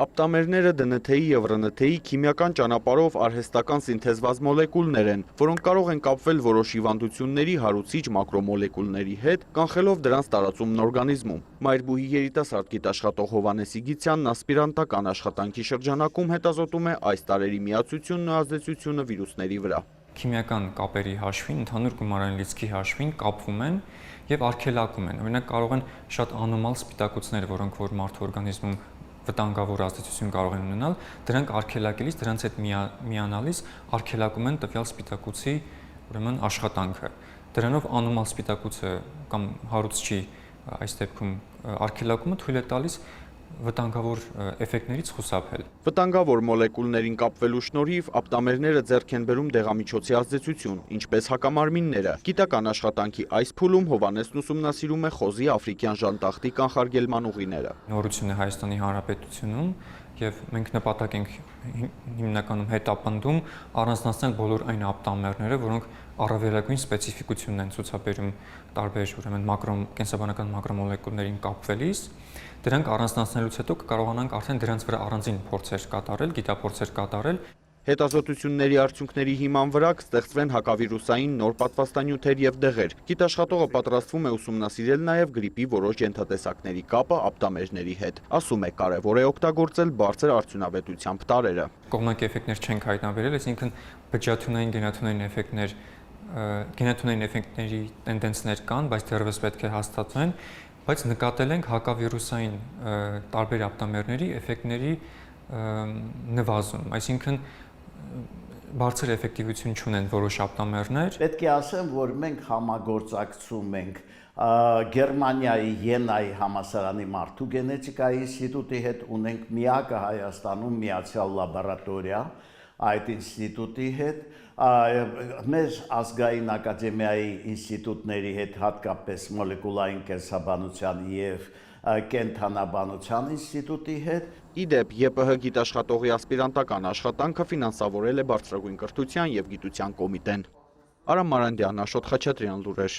Ապտամերները ԴՆԹ-ի և ՌՆԹ-ի քիմիական ճանապարհով արհեստական սինթեզված մոլեկուլներ են, որոնք կարող են կապվել որոշ հիվանդությունների հարուցիչ մակրոմոլեկուլների հետ, կանխելով դրանց տարածումն օրգանիզմում։ Մայրբուհի երիտասարդ գիտաշխատող Հովհաննես Իգիթյանն ասպիրանտական աշխատանքի շրջանակում հետազոտում է այս տարրերի միացությունն ու ազդեցությունը վիրուսների վրա։ Քիմիական կապերի հաշվին, ընդհանուր գումարային լիցքի հաշվին կապվում են եւ արգելակում են։ Օրինակ կարող են շատ անոմալ սպիտակուցներ, որոնք որ մարդու օրգանիզմում վտանգավոր ազդեցություն կարող են ունենալ, դրանք արգելակելիս, դրանց հետ միանալիս արգելակում են տվյալ սպիտակուցի ուրեմն աշխատանքը։ Դրանով անոմալ սպիտակուցը կամ հարուցչի այս դեպքում արգելակումը թույլ է տալիս վտանգավոր էֆեկտներից խուսափել։ Վտանգավոր մոլեկուլներին կապվելու շնորհիվ ապտամերները ձեռք են բերում դեղամիջոցի ազդեցություն, ինչպես հակամարմինները։ Գիտական աշխատանքի այս փուլում Հովհաննեսն ուսումնասիրում է խոզի աֆրիկյան ժանտախտի կանխարգելման ուղիները։ Նորություն է Հայաստանի Հանրապետությունում եւ մենք նպատակ ենք հիմնականում հետապնդում առանձնացնել բոլոր այն ապտամերները, որոնք առավելագույն սպეციფიკությունն են ցուցաբերում տարբեր ուրեմն կենսաբանական մակրոմոլեկուլներին կապվելիս։ Դրանք առանձնացնելուց հետո կկարողանանք արդեն դրանց վրա առանձին փորձեր կատարել, գիտափորձեր կատարել։ Հետազոտությունների արդյունքների հիման վրա կստեղծվեն հակավիրուսային նոր պատվաստանյութեր եւ դեղեր։ Գիտաշխատողը պատրաստվում է ուսումնասիրել նաեւ գրիպի որոշ ենթատեսակների կապը ապտամերների հետ։ Ասում է, կարեւոր է օգտագործել բարձր արդյունավետությամբ տարրերը։ Կողմնակի էֆեկտներ չենք հայտնաբերել, այսինքն բջջաթունային, գենաթունային էֆեկտների տենդենսներ կան, բայց դեռևս պետք է հաստատվեն, բայց նկատել ենք հակավիրուսային տարբեր ապտամերների էֆեկտների նվազում, այսինքն բարձր էֆեկտիվություն չունեն որոշ ապտամերներ։ Պետք է ասեմ, որ մենք համագործակցում ենք Գերմանիայի Յենայի համալսարանի մարդու գենետիկայի ինստիտուտի հետ, ունենք միակը Հայաստանում միացյալ լաբորատորիա այդ ինստիտուտի հետ, մեր ազգային ակադեմիայի ինստիտուտների հետ, հատկապես մոլեկուլային կենսաբանության եւ կենթանաբանության ինստիտուտի հետ։ Իդեպ ԵՊՀ գիտաշխատողի ասպիրանտական աշխատանքը ֆինանսավորել է Բարձրագույն կրթության եւ գիտության կոմիտեն։ Արամ Մարանդյան, Աշոտ Խաչատրյան, լուրեր։